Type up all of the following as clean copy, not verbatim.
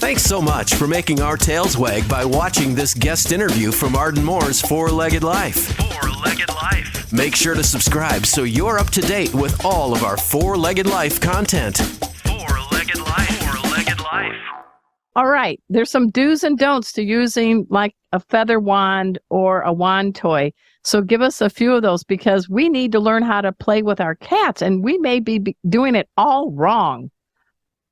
Thanks so much for making our tails wag by watching this guest interview from Arden Moore's Four-Legged Life. Four-Legged Life. Make sure to subscribe so you're up to date with all of our Four-Legged Life content. Four-Legged Life. Four-Legged Life. All right. There's some do's and don'ts to using like a feather wand or a wand toy. So give us a few of those because we need to learn how to play with our cats and we may be doing it all wrong.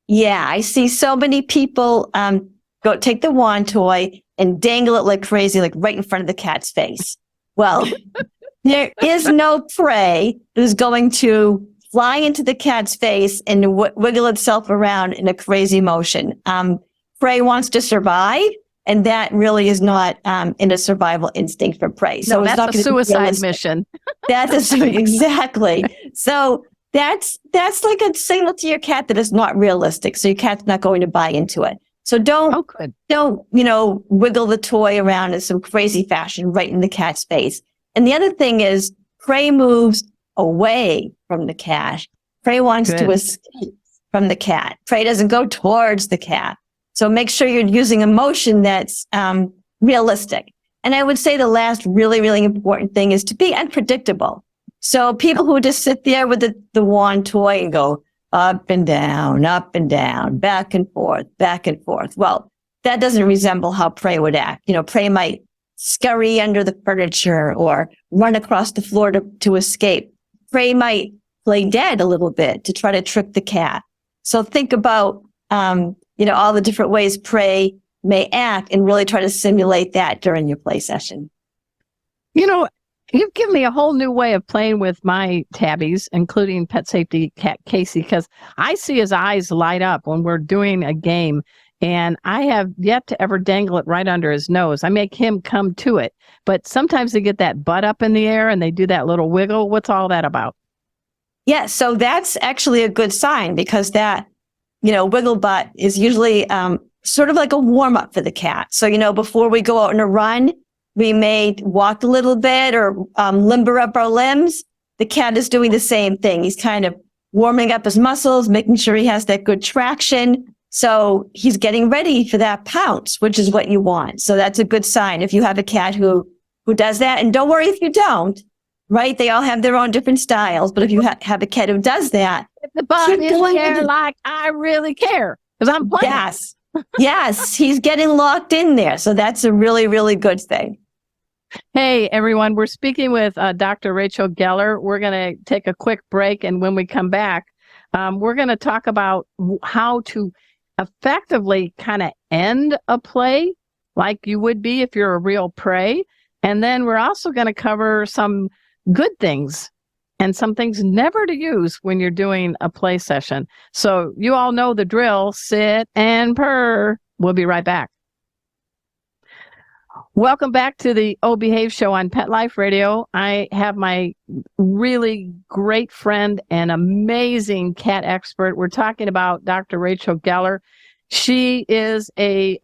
Yeah, I see so many people go take the wand toy and dangle it like crazy, like right in front of the cat's face. Well, there is no prey who's going to fly into the cat's face and wiggle itself around in a crazy motion. Prey wants to survive, and that really is not in a survival instinct for prey. So no, it's not a suicide mission. Exactly. So that's like a signal to your cat that is not realistic. So your cat's not going to buy into it. So don't wiggle the toy around in some crazy fashion right in the cat's face. And the other thing is prey moves away from the cat. Prey wants to escape from the cat. Prey doesn't go towards the cat. So make sure you're using a motion that's realistic. And I would say the last really, really important thing is to be unpredictable. So people who just sit there with the wand toy and go up and down, back and forth, back and forth. Well, that doesn't resemble how prey would act. Prey might scurry under the furniture or run across the floor to escape. Prey might play dead a little bit to try to trick the cat. So think about, all the different ways prey may act and really try to simulate that during your play session. You've given me a whole new way of playing with my tabbies, including pet safety cat Casey, because I see his eyes light up when we're doing a game, and I have yet to ever dangle it right under his nose. I make him come to it, but sometimes they get that butt up in the air and they do that little wiggle. What's all that about? Yeah, so that's actually a good sign because that, wiggle butt is usually sort of like a warm up for the cat. So, before we go out on a run, we may walk a little bit or limber up our limbs. The cat is doing the same thing. He's kind of warming up his muscles, making sure he has that good traction. So he's getting ready for that pounce, which is what you want. So that's a good sign if you have a cat who does that. And don't worry if you don't, right? They all have their own different styles. But if you have a cat who does that, if the butt is there like I really care because I'm playing. Yes, he's getting locked in there. So that's a really, really good thing. Hey, everyone. We're speaking with Dr. Rachel Geller. We're going to take a quick break. And when we come back, we're going to talk about how to effectively kind of end a play like you would be if you're a real prey. And then we're also going to cover some good things and some things never to use when you're doing a play session. So you all know the drill. Sit and purr. We'll be right back. Welcome back to the Oh Behave Show on Pet Life Radio. I have my really great friend and amazing cat expert. We're talking about Dr. Rachel Geller. She is a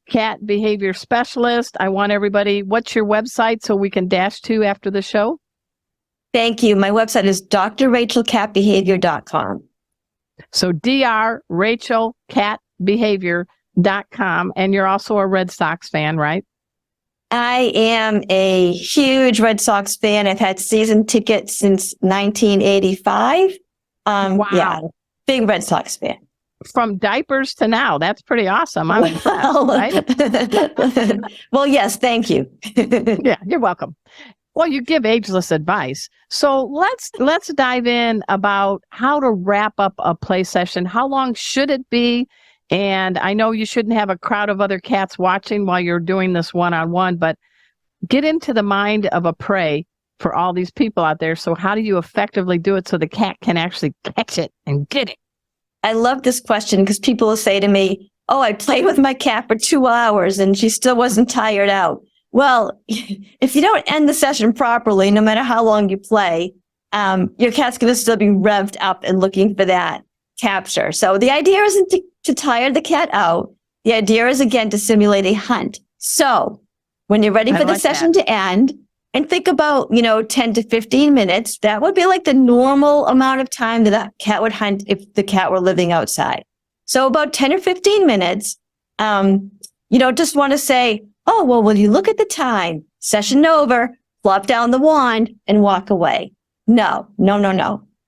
cat behavior specialist. I want everybody, what's your website so we can dash to after the show? Thank you. My website is drrachelcatbehavior.com. So drrachelcatbehavior.com. And you're also a Red Sox fan, right? I am a huge Red Sox fan. I've had season tickets since 1985. Wow. Yeah, big Red Sox fan. From diapers to now. That's pretty awesome. I'm impressed, right? Well, yes, thank you. Yeah, you're welcome. Well, you give ageless advice. So let's dive in about how to wrap up a play session. How long should it be? And I know you shouldn't have a crowd of other cats watching while you're doing this one-on-one, but get into the mind of a prey for all these people out there. So how do you effectively do it so the cat can actually catch it and get it? I love this question because people will say to me, oh, I played with my cat for 2 hours and she still wasn't tired out. Well, if you don't end the session properly, no matter how long you play, your cat's going to still be revved up and looking for that capture. So the idea isn't to tire the cat out. The idea is, again, to simulate a hunt. So when you're ready for the session to end, and think about, 10 to 15 minutes, that would be like the normal amount of time that a cat would hunt if the cat were living outside. So about 10 or 15 minutes, You don't just want to say, oh, well, will you look at the time? Session over, flop down the wand and walk away. No.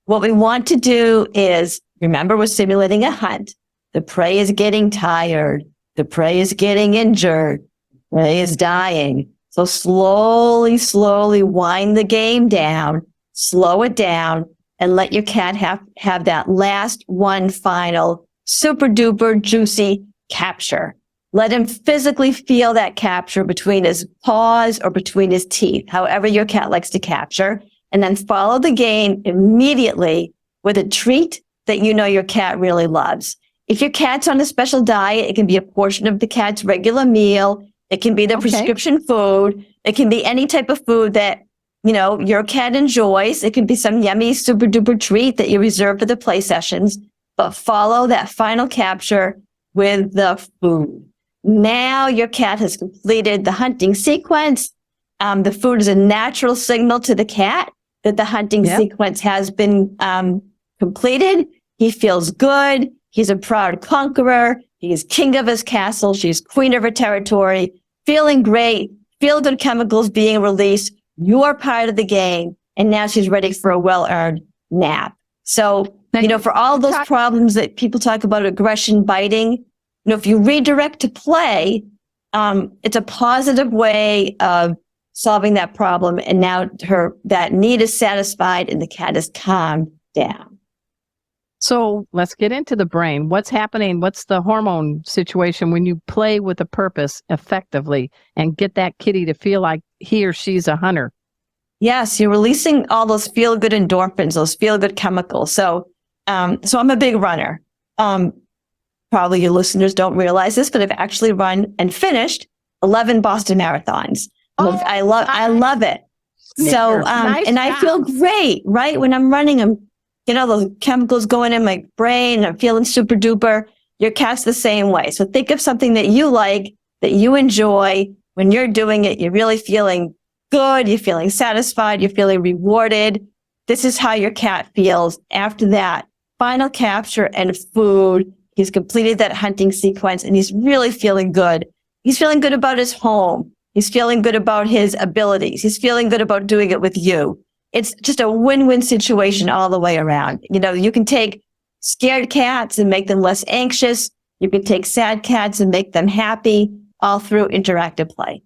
What we want to do is, remember, we're simulating a hunt. The prey is getting tired. The prey is getting injured. The prey is dying. So slowly wind the game down, slow it down, and let your cat have that last one final super duper juicy capture. Let him physically feel that capture between his paws or between his teeth, however your cat likes to capture, and then follow the game immediately with a treat that you know your cat really loves. If your cat's on a special diet, it can be a portion of the cat's regular meal. It can be the prescription food. It can be any type of food that, you know, your cat enjoys. It can be some yummy super duper treat that you reserve for the play sessions, but follow that final capture with the food. Now your cat has completed the hunting sequence. The food is a natural signal to the cat that the hunting sequence has been completed. He feels good. He's a proud conqueror. He is king of his castle. She's queen of her territory. Feeling great. Feel good chemicals being released. You're part of the game. And now she's ready for a well-earned nap. So, you know, for all those problems that people talk about, aggression, biting, you know, if you redirect to play, it's a positive way of solving that problem. And now that need is satisfied and the cat is calmed down. So let's get into the brain. What's happening? What's the hormone situation when you play with a purpose effectively and get that kitty to feel like he or she's a hunter? Yes, you're releasing all those feel-good endorphins, those feel-good chemicals. So I'm a big runner. Probably your listeners don't realize this, but I've actually run and finished 11 Boston marathons. I love it. So, and I feel great, right? When I'm running, I'm getting all those chemicals going in my brain. I'm feeling super duper. Your cat's the same way. So think of something that you like, that you enjoy. When you're doing it, you're really feeling good. You're feeling satisfied. You're feeling rewarded. This is how your cat feels after that final capture and food. He's completed that hunting sequence and he's really feeling good. He's feeling good about his home. He's feeling good about his abilities. He's feeling good about doing it with you. It's just a win-win situation all the way around. You know, you can take scared cats and make them less anxious. You can take sad cats and make them happy, all through interactive play.